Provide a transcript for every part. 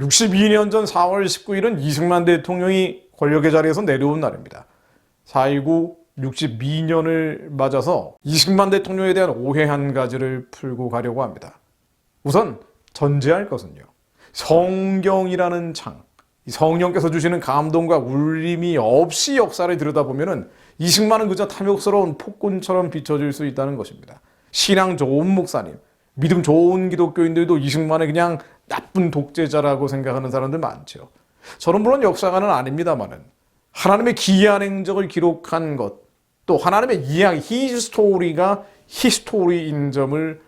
62년 전 4월 19일은 이승만 대통령이 권력의 자리에서 내려온 날입니다. 4.19 62년을 맞아서 이승만 대통령에 대한 오해 한 가지를 풀고 가려고 합니다. 우선 전제할 것은요. 성경이라는 창, 성령께서 주시는 감동과 울림이 없이 역사를 들여다보면 이승만은 그저 탐욕스러운 폭군처럼 비춰질 수 있다는 것입니다. 신앙 좋은 목사님, 믿음 좋은 기독교인들도 이승만을 그냥 나쁜 독재자라고 생각하는 사람들 많죠. 저는 물론 역사가는 아닙니다만은 하나님의 기이한 행적을 기록한 것, 또 하나님의 이야기, 히스토리가 히스토리인 점을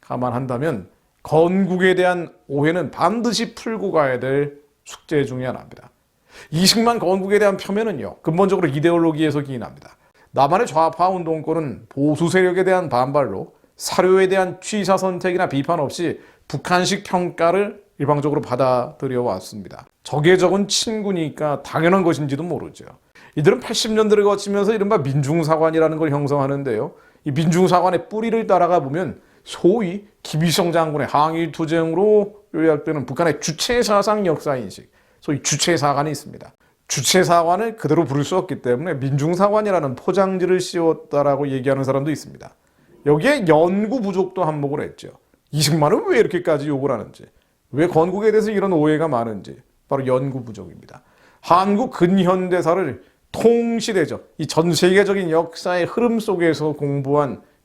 감안한다면 건국에 대한 오해는 반드시 풀고 가야 될 숙제 중에 하나입니다. 이승만 건국에 대한 폄훼는요, 근본적으로 이데올로기에서 기인합니다. 남한의 좌파 운동권은 보수 세력에 대한 반발로 사료에 대한 취사 선택이나 비판 없이 북한식 평가를 일방적으로 받아들여 왔습니다. 적의 적은 친구니까 당연한 것인지도 모르죠. 이들은 80년대를 거치면서 이른바 민중사관이라는 걸 형성하는데요. 이 민중사관의 뿌리를 따라가 보면 소위 김일성 장군의 항일투쟁으로 요약되는 북한의 주체사상 역사인식, 소위 주체사관이 있습니다. 주체사관을 그대로 부를 수 없기 때문에 민중사관이라는 포장지를 씌웠다라고 얘기하는 사람도 있습니다. 여기에 연구 부족도 한몫을 했죠. 이승만은 왜 이렇게까지 욕을 하는지, 왜 건국에 대해서 이런 오해가 많은지, 바로 연구 부족입니다. 한국 근현대사를 통시대적, 이 전 세계적인 역사의 흐름 속에서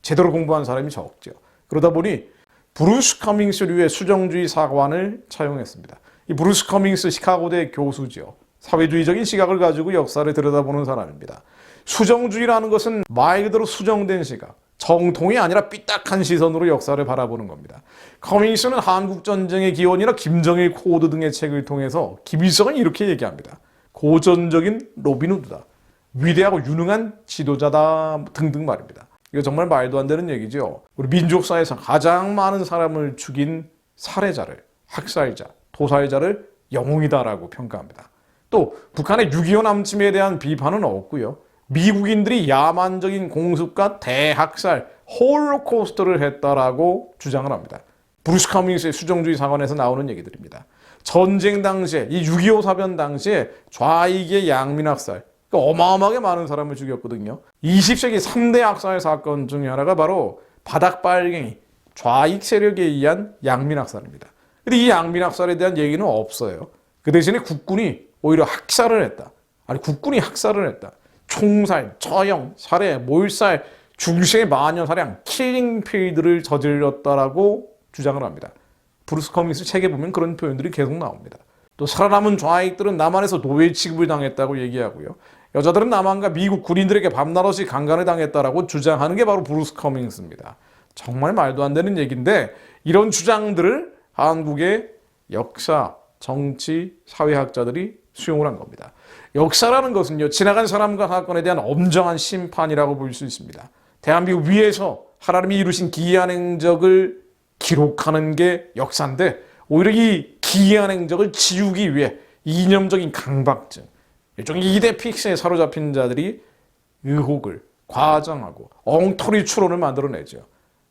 제대로 공부한 사람이 적죠. 그러다 보니 브루스 커밍스류의 수정주의 사관을 차용했습니다. 이 브루스 커밍스 시카고대 교수죠. 사회주의적인 시각을 가지고 역사를 들여다보는 사람입니다. 수정주의라는 것은 말 그대로 수정된 시각, 정통이 아니라 삐딱한 시선으로 역사를 바라보는 겁니다. 커밍스는 한국전쟁의 기원이나 김정일 코드 등의 책을 통해서 김일성은 이렇게 얘기합니다. 고전적인 로빈후드다. 위대하고 유능한 지도자다 등등 말입니다. 이거 정말 말도 안 되는 얘기죠. 우리 민족사에서 가장 많은 사람을 죽인 살해자를, 학살자, 도살자를 영웅이다라고 평가합니다. 또 북한의 6.25 남침에 대한 비판은 없고요. 미국인들이 야만적인 공습과 대학살, 홀로코스트를 했다라고 주장을 합니다. 브루스 커밍스의 수정주의 사관에서 나오는 얘기들입니다. 전쟁 당시에, 이 6.25 사변 당시에 좌익의 양민학살, 그러니까 어마어마하게 많은 사람을 죽였거든요. 20세기 3대 학살 사건 중에 하나가 바로 바닥빨갱이, 좌익 세력에 의한 양민학살입니다. 근데 이 양민학살에 대한 얘기는 없어요. 그 대신에 국군이 오히려 학살을 했다. 아니, 국군이 학살을 했다. 총살, 처형, 살해, 몰살, 중세 마녀 사냥, 킬링필드를 저질렀다라고 주장을 합니다. 브루스 커밍스 책에 보면 그런 표현들이 계속 나옵니다. 또 살아남은 좌익들은 남한에서 노예 취급을 당했다고 얘기하고요. 여자들은 남한과 미국 군인들에게 밤낮없이 강간을 당했다라고 주장하는 게 바로 브루스 커밍스입니다. 정말 말도 안 되는 얘기인데 이런 주장들을 한국의 역사, 정치, 사회학자들이 수용을 한 겁니다. 역사라는 것은요, 지나간 사람과 사건에 대한 엄정한 심판이라고 볼 수 있습니다. 대한민국 위에서 하나님이 이루신 기이한 행적을 기록하는 게 역사인데 오히려 이 기이한 행적을 지우기 위해 이념적인 강박증, 일종의 이데 픽스에 사로잡힌 자들이 의혹을 과장하고 엉터리 추론을 만들어내죠.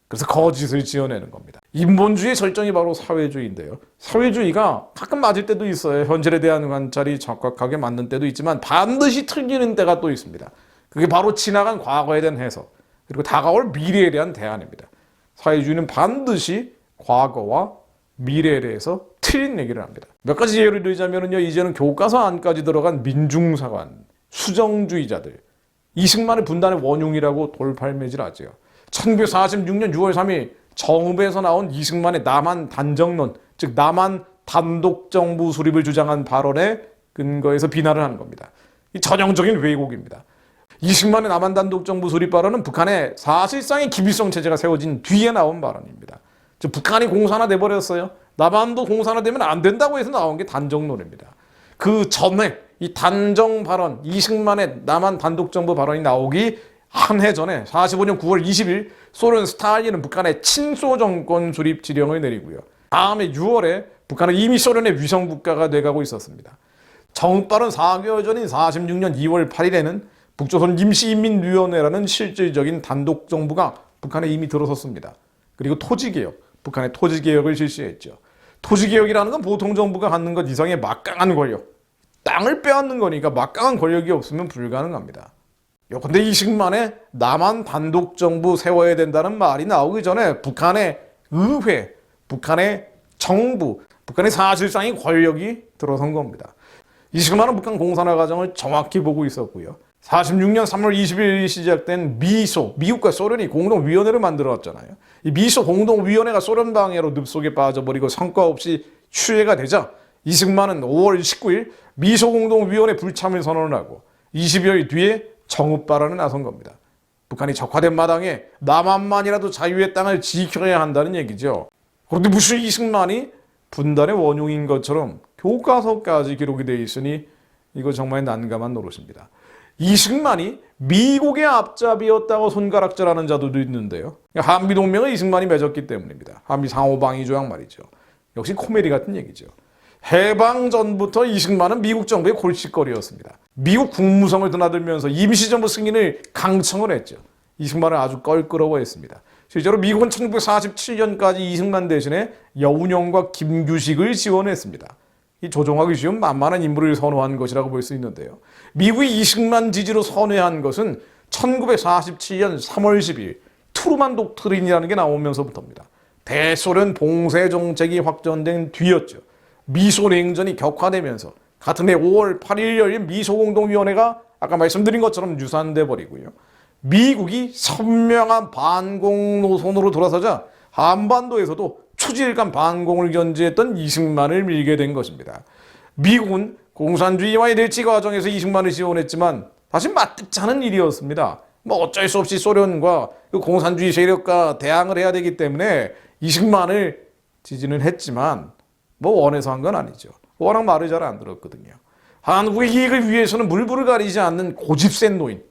그래서 거짓을 지어내는 겁니다. 인본주의의 절정이 바로 사회주의인데요. 사회주의가 가끔 맞을 때도 있어요. 현실에 대한 관찰이 적확하게 맞는 때도 있지만 반드시 틀리는 때가 또 있습니다. 그게 바로 지나간 과거에 대한 해석, 그리고 다가올 미래에 대한 대안입니다. 사회주의는 반드시 과거와 미래에 대해서 틀린 얘기를 합니다. 몇 가지 예를 들자면요, 이제는 교과서 안까지 들어간 민중사관, 수정주의자들, 이승만의 분단의 원흉이라고 돌팔매질하죠. 1946년 6월 3일 정읍에서 나온 이승만의 남한 단정론, 즉 남한 단독정부 수립을 주장한 발언에 근거해서 비난을 하는 겁니다. 이 전형적인 왜곡입니다. 이승만의 남한 단독정부 수립 발언은 북한의 사실상의 김일성 체제가 세워진 뒤에 나온 발언입니다. 즉 북한이 공산화 돼버렸어요. 남한도 공산화 되면 안 된다고 해서 나온 게 단정론입니다. 그 전에 이 단정 발언, 이승만의 남한 단독정부 발언이 나오기 한 해 전에 45년 9월 20일 소련 스탈린은 북한의 친소 정권 수립 지령을 내리고요. 다음에 6월에 북한은 이미 소련의 위성국가가 돼가고 있었습니다. 정발언 4개월 전인 46년 2월 8일에는 북조선 임시인민위원회라는 실질적인 단독정부가 북한에 이미 들어섰습니다. 그리고 토지개혁, 북한의 토지개혁을 실시했죠. 토지개혁이라는 건 보통 정부가 갖는 것 이상의 막강한 권력, 땅을 빼앗는 거니까 막강한 권력이 없으면 불가능합니다. 근데 이승만에 남한 단독 정부 세워야 된다는 말이 나오기 전에 북한의 의회, 북한의 정부, 북한의 사실상의 권력이 들어선 겁니다. 이승만은 북한 공산화 과정을 정확히 보고 있었고요. 46년 3월 20일 시작된 미소, 미국과 소련이 공동위원회를 만들었잖아요. 이 미소 공동위원회가 소련 방해로 늪속에 빠져버리고 성과 없이 추회가 되자 이승만은 5월 19일 미소 공동위원회 불참을 선언을 하고 20여일 뒤에 정읍 발언에 나선 겁니다. 북한이 적화된 마당에 남한만이라도 자유의 땅을 지켜야 한다는 얘기죠. 그런데 무슨 이승만이 분단의 원흉인 것처럼 교과서까지 기록이 되어 있으니 이거 정말 난감한 노릇입니다. 이승만이 미국의 앞잡이였다고 손가락질하는 자들도 있는데요. 한미동맹을 이승만이 맺었기 때문입니다. 한미 상호방위 조약 말이죠. 역시 코미디 같은 얘기죠. 해방 전부터 이승만은 미국 정부의 골칫거리였습니다. 미국 국무성을 드나들면서 임시정부 승인을 강청을 했죠. 이승만을 아주 껄끄러워했습니다. 실제로 미국은 1947년까지 이승만 대신에 여운형과 김규식을 지원했습니다. 이 조종하기 쉬운 만만한 인물을 선호한 것이라고 볼 수 있는데요. 미국이 이승만 지지로 선회한 것은 1947년 3월 10일 트루만 독트린이라는 게 나오면서부터입니다. 대소련 봉쇄 정책이 확전된 뒤였죠. 미소 냉전이 격화되면서 같은 해 5월 8일 열린 미소공동위원회가 아까 말씀드린 것처럼 유산돼 버리고요. 미국이 선명한 반공 노선으로 돌아서자 한반도에서도 초지일간 반공을 견지했던 이승만을 밀게 된 것입니다. 미국은 공산주의와의 대치 과정에서 이승만을 지원했지만 사실 마뜩지 않은 일이었습니다. 어쩔 수 없이 소련과 그 공산주의 세력과 대항을 해야 되기 때문에 이승만을 지지는 했지만 원해서 한 건 아니죠. 워낙 말을 잘 안 들었거든요. 한국의 이익을 위해서는 물불을 가리지 않는 고집센 노인,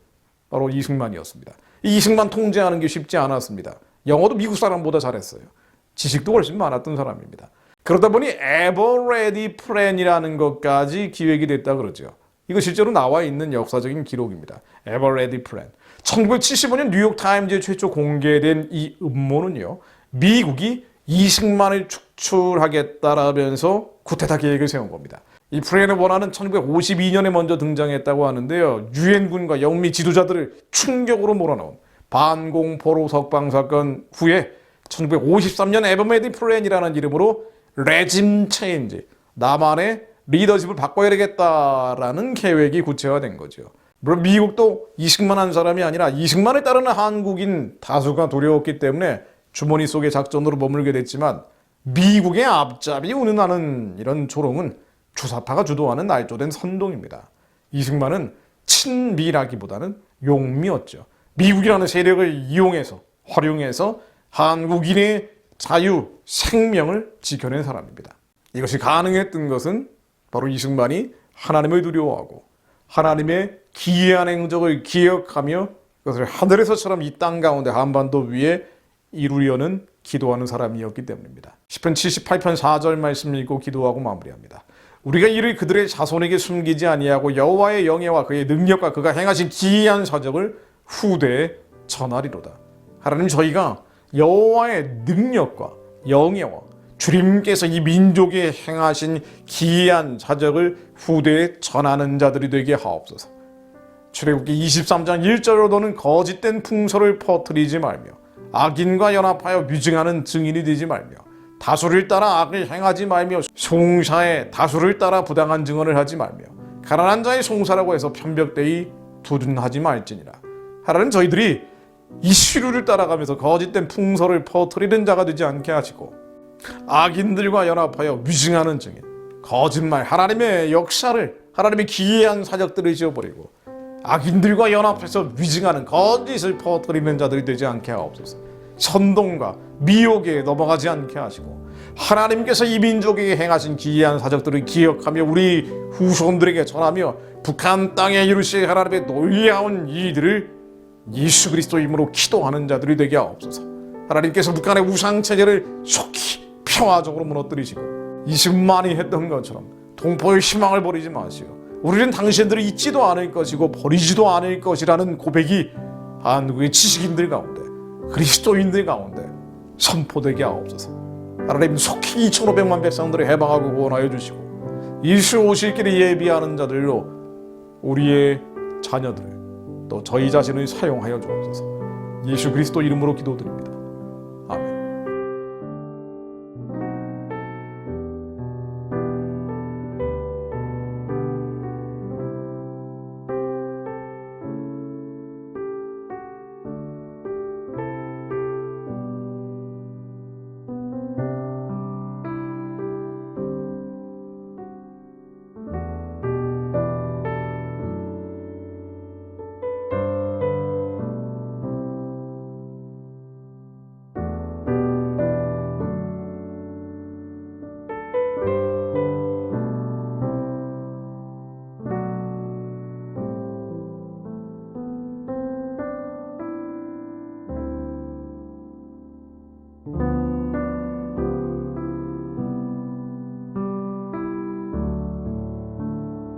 바로 이승만이었습니다. 이승만 통제하는 게 쉽지 않았습니다. 영어도 미국 사람보다 잘했어요. 지식도 훨씬 많았던 사람입니다. 그러다 보니 에버레디 플랜이라는 것까지 기획이 됐다 그러죠. 이거 실제로 나와 있는 역사적인 기록입니다. 에버레디 플랜. 1975년 뉴욕타임즈에 최초 공개된 이 음모는요. 미국이 이승만을 축출하겠다라면서 쿠데타 계획을 세운 겁니다. 이 플랜의 원안은 1952년에 먼저 등장했다고 하는데요. 유엔군과 영미 지도자들을 충격으로 몰아넣은 반공포로 석방 사건 후에 1953년 에버레디 플랜이라는 이름으로 레짐 체인지, 남한의 리더십을 바꿔야 되겠다라는 계획이 구체화된 거죠. 물론 미국도 이승만 한 사람이 아니라 이승만을 따르는 한국인 다수가 두려웠기 때문에 주머니 속의 작전으로 머물게 됐지만 미국의 앞잡이 운운하는 이런 조롱은 주사파가 주도하는 날조된 선동입니다. 이승만은 친미라기보다는 용미였죠. 미국이라는 세력을 이용해서 활용해서 한국인의 자유, 생명을 지켜낸 사람입니다. 이것이 가능했던 것은 바로 이승만이 하나님을 두려워하고 하나님의 기이한 행적을 기억하며 그것을 하늘에서처럼 이 땅 가운데 한반도 위에 이루려는 기도하는 사람이었기 때문입니다. 시편 78편 4절 말씀 읽고 기도하고 마무리합니다. 우리가 이를 그들의 자손에게 숨기지 아니하고 여호와의 영예와 그의 능력과 그가 행하신 기이한 사적을 후대에 전하리로다. 하나님, 저희가 여호와의 능력과 영예와 주님께서 이 민족에 행하신 기이한 사적을 후대에 전하는 자들이 되게 하옵소서. 출애굽기 23장 1절로 너는 거짓된 풍설을 퍼뜨리지 말며 악인과 연합하여 위증하는 증인이 되지 말며 다수를 따라 악을 행하지 말며 송사의 다수를 따라 부당한 증언을 하지 말며 가난한 자의 송사라고 해서 편벽되이 두둔하지 말지니라. 하나님, 저희들이 이 시류를 따라가면서 거짓된 풍설을 퍼뜨리는 자가 되지 않게 하시고 악인들과 연합하여 위증하는 증인, 거짓말, 하나님의 역사를, 하나님의 기이한 사적들을 지어버리고 악인들과 연합해서 위증하는 거짓을 퍼뜨리는 자들이 되지 않게 하옵소서. 선동과 미혹에 넘어가지 않게 하시고 하나님께서 이 민족에게 행하신 기이한 사적들을 기억하며 우리 후손들에게 전하며 북한 땅에 이루실 하나님의 놀라운 일들을 예수 그리스도 이름으로 기도하는 자들이 되게 하옵소서. 하나님께서 북한의 우상체제를 속히 평화적으로 무너뜨리시고 이승만이 했던 것처럼 동포의 희망을 버리지 마시고 우리는 당신들을 잊지도 않을 것이고 버리지도 않을 것이라는 고백이 한국의 지식인들 가운데, 그리스도인들 가운데 선포되게 하옵소서. 하나님 속히 2,500만 백성들을 해방하고 구원하여 주시고 예수 오실 길을 예비하는 자들로 우리의 자녀들을 또 저희 자신을 사용하여 주옵소서. 예수 그리스도 이름으로 기도드립니다.